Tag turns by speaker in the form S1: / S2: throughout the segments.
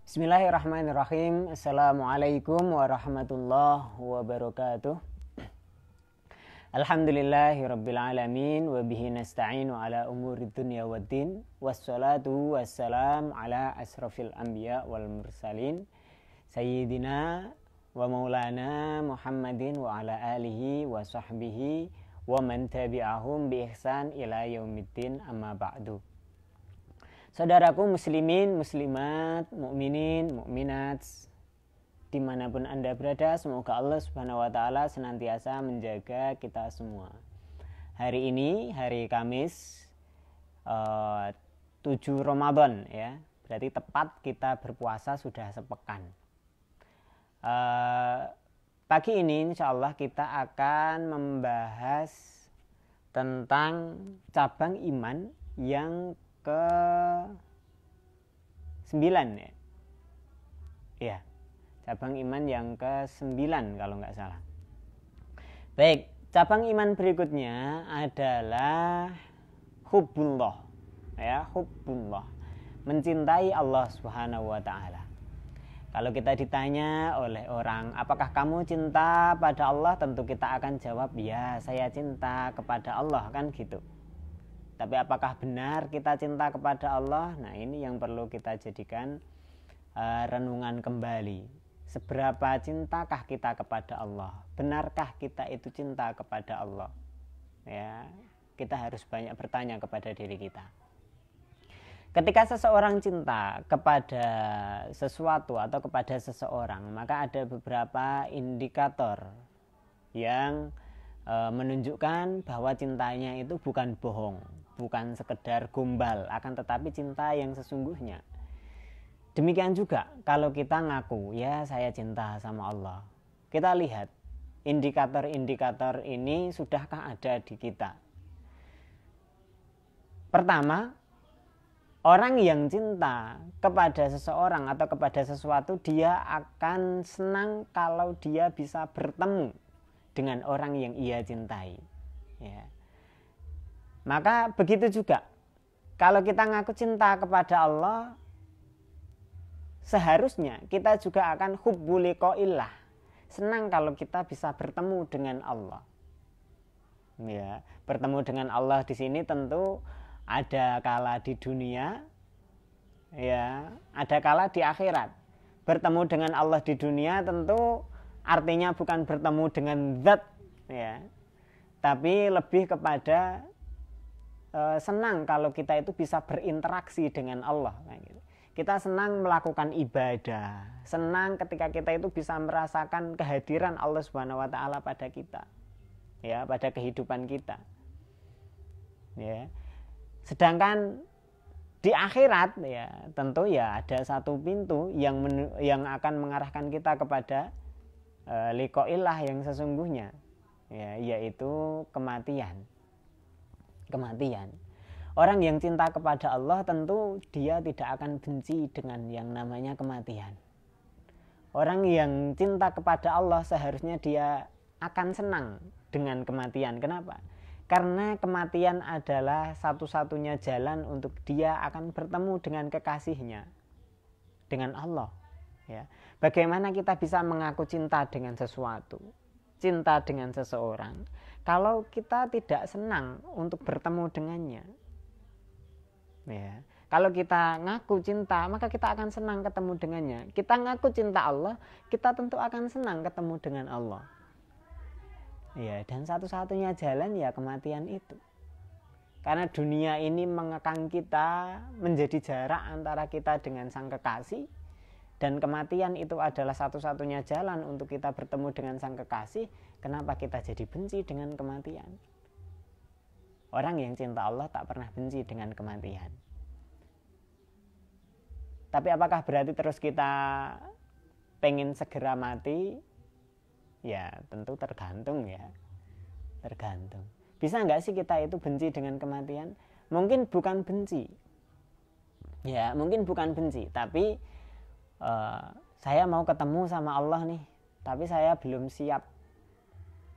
S1: Bismillahirrahmanirrahim. Assalamualaikum warahmatullahi wabarakatuh. Alhamdulillahirabbil alamin wa bihi nasta'inu ala umurid dunya waddin. Wassalatu wassalam ala asrafil anbiya wal mursalin sayyidina wa maulana Muhammadin wa ala alihi wa sahbihi wa man tabi'ahum bi ihsan ila yaumiddin, amma ba'du. Saudaraku muslimin, muslimat, mukminin, mukminat, dimanapun Anda berada, semoga Allah Subhanahu wa Ta'ala senantiasa menjaga kita semua. Hari ini hari Kamis 7 Ramadan, ya, berarti tepat kita berpuasa sudah sepekan. Pagi ini insya Allah kita akan membahas tentang cabang iman yang ke-9, ya. Ya, cabang iman yang ke-9 kalau nggak salah. Baik, cabang iman berikutnya adalah hubbullah, ya, hubbullah, mencintai Allah Subhanahu wa Ta'ala. Kalau kita ditanya oleh orang, apakah kamu cinta pada Allah? Tentu kita akan jawab, ya, saya cinta kepada Allah, kan gitu. Tapi apakah benar kita cinta kepada Allah? Nah, ini yang perlu kita jadikan renungan kembali. Seberapa cintakah kita kepada Allah? Benarkah kita itu cinta kepada Allah? Ya, kita harus banyak bertanya kepada diri kita. Ketika seseorang cinta kepada sesuatu atau kepada seseorang, maka ada beberapa indikator yang menunjukkan bahwa cintanya itu bukan bohong, bukan sekedar gombal, akan tetapi cinta yang sesungguhnya. Demikian juga kalau kita ngaku, ya, saya cinta sama Allah. Kita lihat indikator-indikator ini sudahkah ada di kita. Pertama, orang yang cinta kepada seseorang atau kepada sesuatu, dia akan senang kalau dia bisa bertemu dengan orang yang ia cintai, ya. Maka begitu juga kalau kita ngaku cinta kepada Allah, seharusnya kita juga akan hubbu liqa'illah, senang kalau kita bisa bertemu dengan Allah. Ya, bertemu dengan Allah di sini tentu ada kala di dunia, ya, ada kala di akhirat. Bertemu dengan Allah di dunia tentu artinya bukan bertemu dengan zat, ya, tapi lebih kepada senang kalau kita itu bisa berinteraksi dengan Allah. Kita senang melakukan ibadah, senang ketika kita itu bisa merasakan kehadiran Allah Subhanahu wa Ta'ala pada kita, ya, pada kehidupan kita, ya. Sedangkan di akhirat, ya, tentu ya ada satu pintu yang akan mengarahkan kita kepada liqa'illah yang sesungguhnya, ya, yaitu kematian. Orang yang cinta kepada Allah tentu dia tidak akan benci dengan yang namanya kematian. Orang yang cinta kepada Allah seharusnya dia akan senang dengan kematian. Kenapa? Karena kematian adalah satu-satunya jalan untuk dia akan bertemu dengan kekasihnya, dengan Allah, ya. Bagaimana kita bisa mengaku cinta dengan sesuatu, cinta dengan seseorang, kalau kita tidak senang untuk bertemu dengannya, ya. Kalau kita ngaku cinta, maka kita akan senang ketemu dengannya. Kita ngaku cinta Allah, kita tentu akan senang ketemu dengan Allah, ya. Dan satu-satunya jalan ya kematian itu. Karena dunia ini mengekang kita, menjadi jarak antara kita dengan sang kekasih. Dan kematian itu adalah satu-satunya jalan untuk kita bertemu dengan sang kekasih. Kenapa kita jadi benci dengan kematian? Orang yang cinta Allah tak pernah benci dengan kematian. Tapi apakah berarti terus kita pengen segera mati? Ya, tentu tergantung, ya. Tergantung. Bisa nggak sih kita itu benci dengan kematian? Mungkin bukan benci. Ya, mungkin bukan benci, tapi saya mau ketemu sama Allah nih, tapi saya belum siap,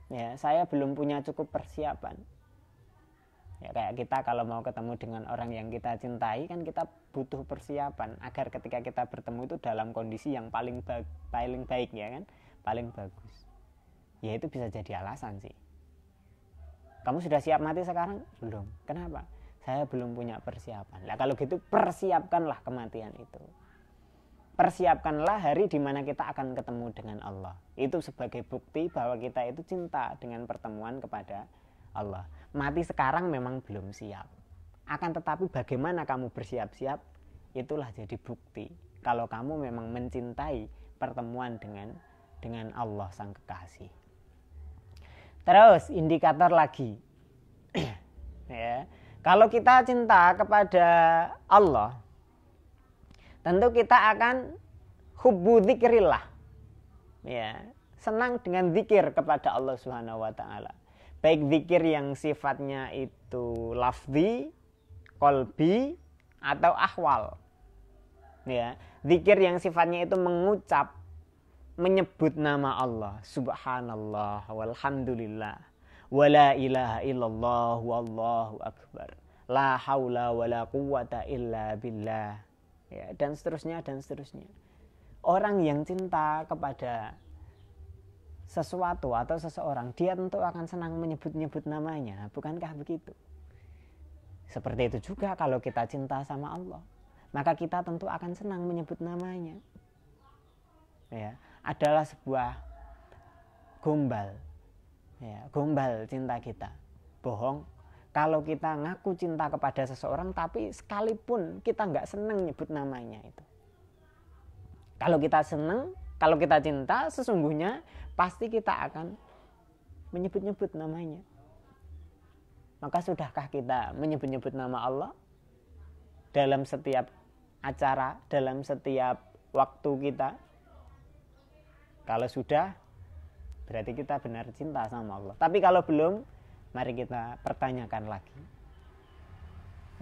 S1: ya, saya belum punya cukup persiapan, Ya, kayak kita kalau mau ketemu dengan orang yang kita cintai kan kita butuh persiapan agar ketika kita bertemu itu dalam kondisi yang paling baik ya kan, paling bagus. Ya itu bisa jadi alasan sih. Kamu sudah siap mati sekarang? Belum. Kenapa? Saya belum punya persiapan. Nah kalau gitu persiapkanlah kematian itu. Persiapkanlah hari di mana kita akan ketemu dengan Allah. Itu sebagai bukti bahwa kita itu cinta dengan pertemuan kepada Allah. Mati sekarang memang belum siap. Akan tetapi bagaimana kamu bersiap-siap, itulah jadi bukti kalau kamu memang mencintai pertemuan dengan Allah sang kekasih. Terus indikator lagi. Ya. Kalau kita cinta kepada Allah, tentu kita akan hubbu dzikrillah. Ya, senang dengan zikir kepada Allah Subhanahu wa taala. Baik zikir yang sifatnya itu lafzi, qalbi atau ahwal. Ya, zikir yang sifatnya itu mengucap, menyebut nama Allah, subhanallah walhamdulillah, wala ilaha illallah wallahu akbar, la haula wala quwwata illa billah. Ya, dan seterusnya dan seterusnya. Orang yang cinta kepada sesuatu atau seseorang, dia tentu akan senang menyebut-nyebut namanya, bukankah begitu? Seperti itu juga kalau kita cinta sama Allah, maka kita tentu akan senang menyebut namanya. Ya, adalah sebuah gombal. Ya, gombal cinta kita. Bohong kalau kita ngaku cinta kepada seseorang tapi sekalipun kita nggak senang nyebut namanya itu. Kalau kita senang, kalau kita cinta, sesungguhnya pasti kita akan menyebut-nyebut namanya. Maka sudahkah kita menyebut-nyebut nama Allah dalam setiap acara, dalam setiap waktu kita? Kalau sudah, berarti kita benar cinta sama Allah. Tapi kalau belum, mari kita pertanyakan lagi.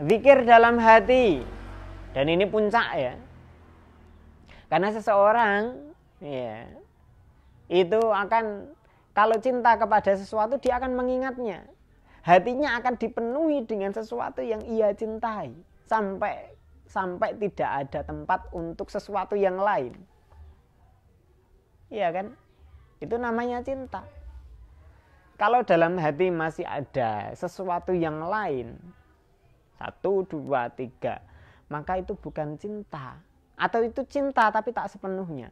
S1: Zikir dalam hati, dan ini puncak ya. Karena seseorang ya, itu akan, kalau cinta kepada sesuatu dia akan mengingatnya. Hatinya akan dipenuhi dengan sesuatu yang ia cintai. Sampai tidak ada tempat untuk sesuatu yang lain. Iya kan? Itu namanya cinta. Kalau dalam hati masih ada sesuatu yang lain, 1, 2, 3, maka itu bukan cinta. Atau itu cinta tapi tak sepenuhnya.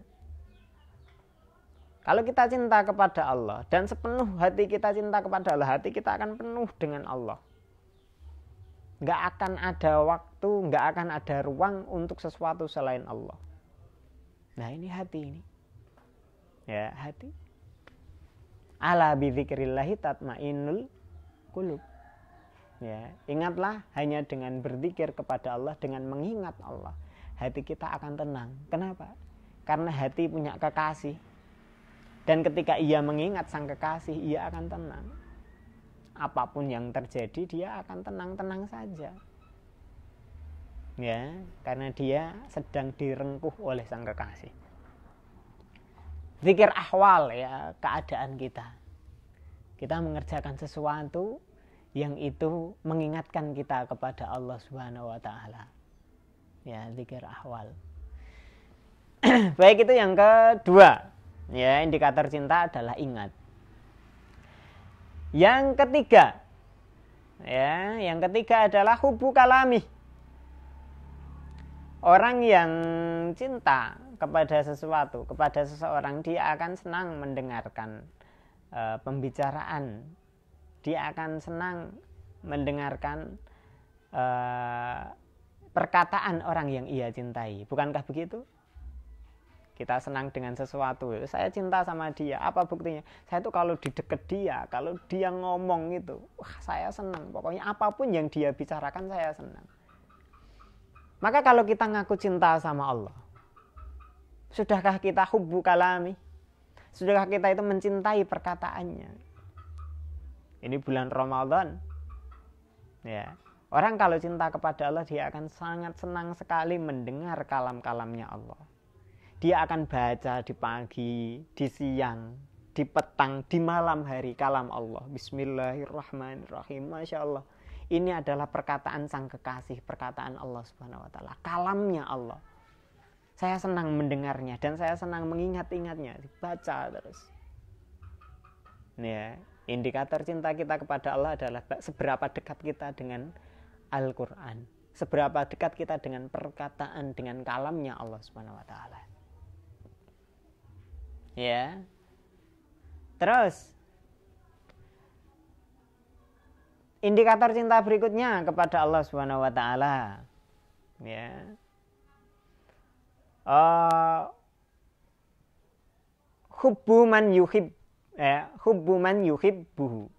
S1: Kalau kita cinta kepada Allah dan sepenuh hati kita cinta kepada Allah, hati kita akan penuh dengan Allah. Nggak akan ada waktu, nggak akan ada ruang untuk sesuatu selain Allah. Nah ini hati ini. Ya hati. Ala bidzikrillahi tatmainnul qulub. Ya, ingatlah hanya dengan berzikir kepada Allah, dengan mengingat Allah, hati kita akan tenang. Kenapa? Karena hati punya kekasih. Dan ketika ia mengingat sang kekasih, ia akan tenang. Apapun yang terjadi, dia akan tenang-tenang saja. Ya, karena dia sedang direngkuh oleh sang kekasih. Zikir ahwal ya, keadaan kita. Kita mengerjakan sesuatu yang itu mengingatkan kita kepada Allah Subhanahu wa taala. Ya, zikir ahwal. Baik, itu yang kedua. Ya, indikator cinta adalah ingat. Yang ketiga, ya, yang ketiga adalah hubbu kalami. Orang yang cinta kepada sesuatu, kepada seseorang, dia akan senang mendengarkan pembicaraan. Dia akan senang mendengarkan perkataan orang yang ia cintai. Bukankah begitu? Kita senang dengan sesuatu. Saya cinta sama dia. Apa buktinya? Saya tuh kalau di dekat dia, kalau dia ngomong itu, wah saya senang. Pokoknya apapun yang dia bicarakan saya senang. Maka kalau kita ngaku cinta sama Allah, sudahkah kita hubbu kalami? Sudahkah kita itu mencintai perkataannya? Ini bulan Ramadan. Ya. Orang kalau cinta kepada Allah, dia akan sangat senang sekali mendengar kalam-kalamnya Allah. Dia akan baca di pagi, di siang, di petang, di malam hari kalam Allah. Bismillahirrahmanirrahim. Masya Allah. Ini adalah perkataan sang kekasih, perkataan Allah Subhanahu wa taala, kalamnya Allah. Saya senang mendengarnya dan saya senang mengingat-ingatnya, baca terus. Ya, indikator cinta kita kepada Allah adalah seberapa dekat kita dengan Al-Qur'an, seberapa dekat kita dengan perkataan, dengan kalamnya Allah Subhanahu wa taala. Ya. Terus indikator cinta berikutnya kepada Allah Subhanahu wa taala. Ya. Hubbu man yuhibbuhu,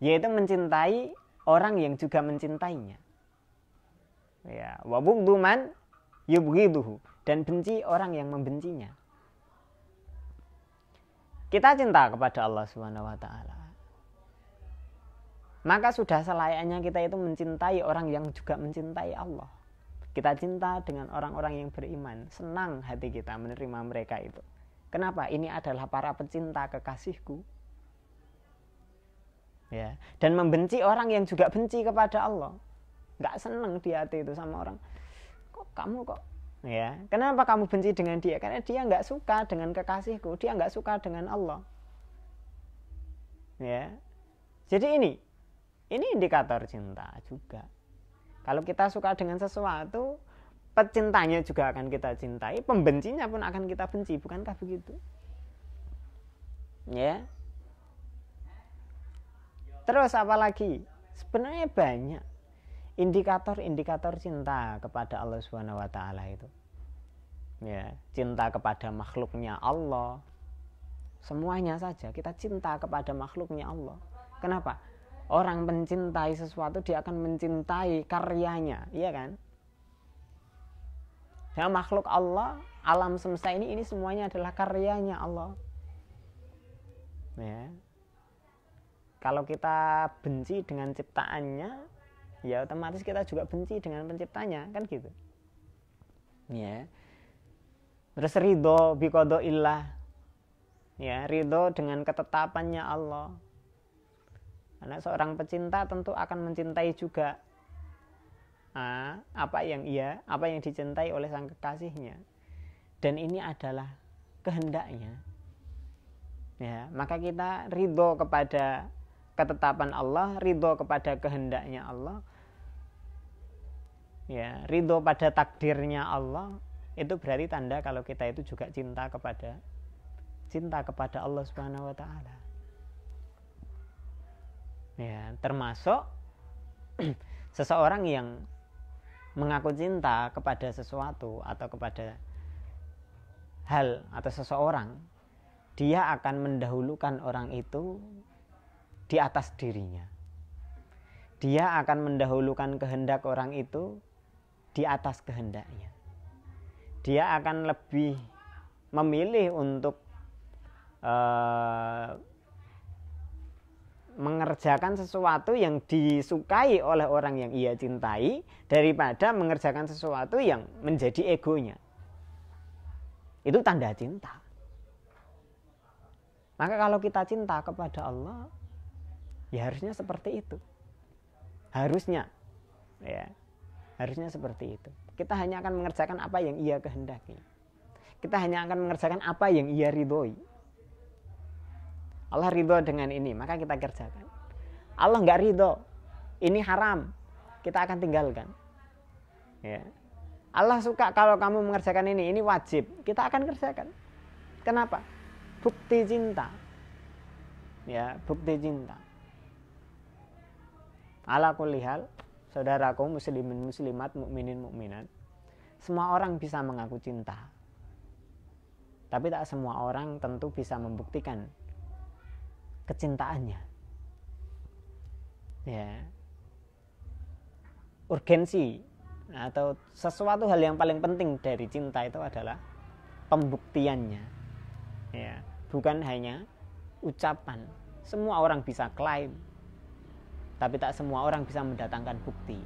S1: yaitu mencintai orang yang juga mencintainya. Ya, wa bughdu man yubghiduhu, dan benci orang yang membencinya. Kita cinta kepada Allah Subhanahu wa taala, maka sudah selayaknya kita itu mencintai orang yang juga mencintai Allah. Kita cinta dengan orang-orang yang beriman, senang hati kita menerima mereka itu. Kenapa? Ini adalah para pecinta kekasihku. Ya, dan membenci orang yang juga benci kepada Allah. Nggak senang di hati itu sama orang. Ya, kenapa kamu benci dengan dia? Karena dia nggak suka dengan kekasihku, dia nggak suka dengan Allah. Ya, jadi ini indikator cinta juga. Kalau kita suka dengan sesuatu, pecintanya juga akan kita cintai, pembencinya pun akan kita benci, bukankah begitu? Ya. Terus apa lagi? Sebenarnya banyak indikator-indikator cinta kepada Allah Subhanahu wa taala itu. Ya, cinta kepada makhluknya Allah. Semuanya saja kita cinta kepada makhluknya Allah. Kenapa? Orang mencintai sesuatu, dia akan mencintai karyanya, iya kan? Ya, makhluk Allah, alam semesta ini semuanya adalah karyanya Allah. Ya. Kalau kita benci dengan ciptaannya, ya otomatis kita juga benci dengan penciptanya, kan gitu. Ya. Terus ridho bi qadaillah. Ya, ridho dengan ketetapannya Allah. Karena seorang pecinta tentu akan mencintai juga apa yang dicintai oleh sang kekasihnya, dan ini adalah kehendaknya. Ya, maka kita ridho kepada ketetapan Allah, ridho kepada kehendaknya Allah, ya, ridho pada takdirnya Allah. Itu berarti tanda kalau kita itu juga cinta kepada Allah Subhanahu wa taala. Ya, termasuk seseorang yang mengaku cinta kepada sesuatu atau kepada hal atau seseorang, dia akan mendahulukan orang itu di atas dirinya. Dia akan mendahulukan kehendak orang itu di atas kehendaknya. Dia akan lebih memilih untuk mengerjakan sesuatu yang disukai oleh orang yang ia cintai daripada mengerjakan sesuatu yang menjadi egonya. Itu tanda cinta. Maka kalau kita cinta kepada Allah, ya harusnya seperti itu. Harusnya seperti itu. Kita hanya akan mengerjakan apa yang ia kehendaki. Kita hanya akan mengerjakan apa yang ia ridhoi. Allah ridho dengan ini, maka kita kerjakan. Allah nggak ridho, ini haram, kita akan tinggalkan. Ya. Allah suka kalau kamu mengerjakan ini wajib, kita akan kerjakan. Kenapa? Bukti cinta. Ya, bukti cinta. Ala kulli hal, saudaraku muslimin muslimat, mukminin mukminat, semua orang bisa mengaku cinta. Tapi tak semua orang tentu bisa membuktikan kecintaannya. Ya. Urgensi atau sesuatu hal yang paling penting dari cinta itu adalah pembuktiannya. Ya, bukan hanya ucapan. Semua orang bisa klaim, tapi tak semua orang bisa mendatangkan bukti.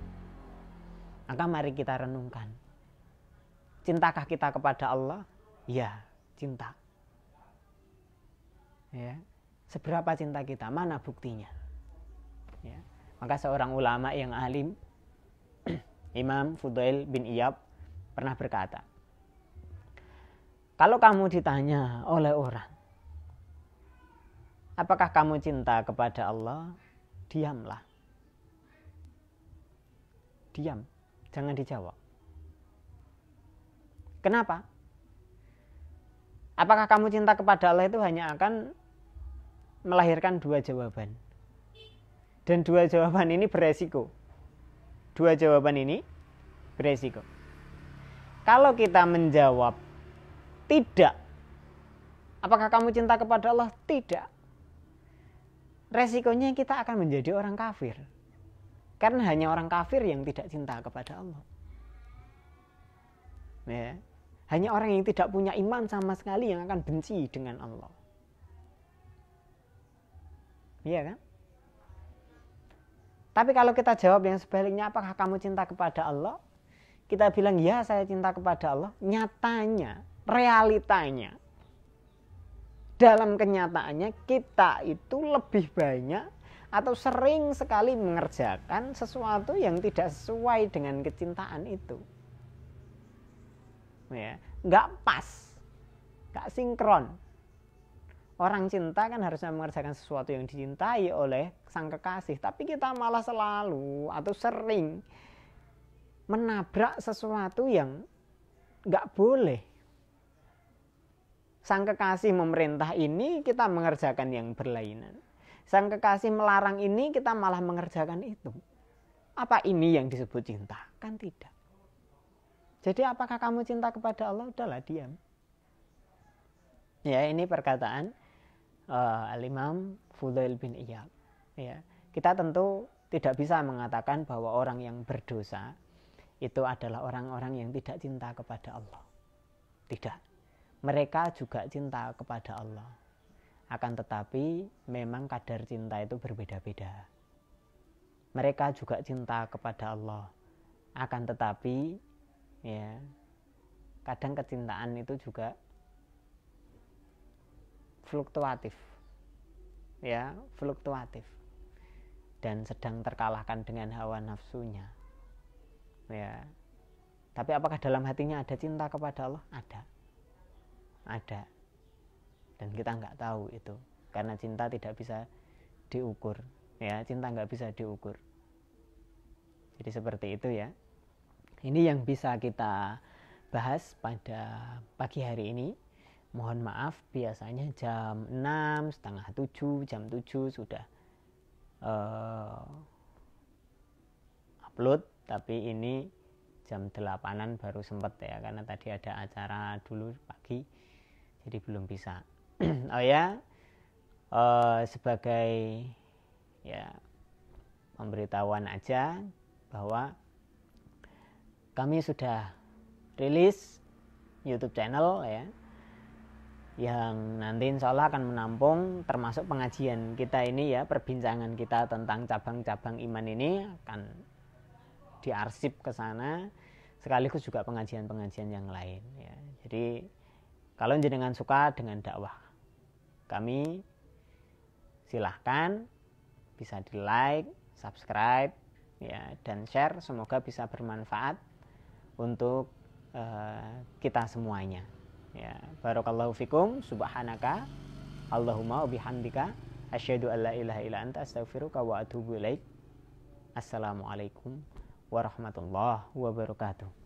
S1: Maka mari kita renungkan. Cintakah kita kepada Allah? Ya, cinta. Ya. Seberapa cinta kita? Mana buktinya? Ya. Maka seorang ulama yang alim, Imam Fudail bin Iyad, pernah berkata, kalau kamu ditanya oleh orang, apakah kamu cinta kepada Allah? Diamlah. Diam, jangan dijawab. Kenapa? Apakah kamu cinta kepada Allah itu hanya akan melahirkan dua jawaban. Dan dua jawaban ini beresiko. Dua jawaban ini beresiko. Kalau kita menjawab tidak, apakah kamu cinta kepada Allah? Tidak. Resikonya kita akan menjadi orang kafir. Karena hanya orang kafir yang tidak cinta kepada Allah. Ya. Hanya orang yang tidak punya iman sama sekali yang akan benci dengan Allah. Iya kan? Tapi kalau kita jawab yang sebaliknya, apakah kamu cinta kepada Allah? Kita bilang, ya saya cinta kepada Allah. Nyatanya, realitanya, dalam kenyataannya kita itu lebih banyak atau sering sekali mengerjakan sesuatu yang tidak sesuai dengan kecintaan itu. Ya, nggak pas, nggak sinkron. Orang cinta kan harusnya mengerjakan sesuatu yang dicintai oleh sang kekasih. Tapi kita malah selalu atau sering menabrak sesuatu yang nggak boleh. Sang kekasih memerintah ini, kita mengerjakan yang berlainan. Sang kekasih melarang ini, kita malah mengerjakan itu. Apa ini yang disebut cinta? Kan tidak. Jadi apakah kamu cinta kepada Allah? Udahlah, diam. Ya, ini perkataan Al-Imam Fudail bin Iyad. Ya, kita tentu tidak bisa mengatakan bahwa orang yang berdosa itu adalah orang-orang yang tidak cinta kepada Allah. Tidak. Mereka juga cinta kepada Allah. Akan tetapi memang kadar cinta itu berbeda-beda. Mereka juga cinta kepada Allah. Akan tetapi ya, kadang kecintaan itu juga fluktuatif, ya, fluktuatif, dan sedang terkalahkan dengan hawa nafsunya, ya. Tapi apakah dalam hatinya ada cinta kepada Allah? Ada, dan kita nggak tahu itu, karena cinta tidak bisa diukur, ya, cinta nggak bisa diukur. Jadi seperti itu ya. Ini yang bisa kita bahas pada pagi hari ini. Mohon maaf, biasanya jam 6, setengah 7, jam 7 sudah upload. Tapi ini jam 8-an baru sempat ya, karena tadi ada acara dulu pagi, jadi belum bisa. Oh ya, sebagai ya pemberitahuan aja bahwa kami sudah rilis YouTube channel ya, yang nanti insya Allah akan menampung termasuk pengajian kita ini ya, perbincangan kita tentang cabang-cabang iman ini akan diarsip ke sana, sekaligus juga pengajian-pengajian yang lain ya. Jadi kalau jenengan suka dengan dakwah kami, silahkan bisa di like, subscribe ya, dan share, semoga bisa bermanfaat untuk kita semuanya. Ya, barakallahu fikum, subhanaka Allahumma wa bihamdika asyhadu an la ilaha illa anta astaghfiruka wa atubu ilaik. Assalamualaikum warahmatullahi wabarakatuh.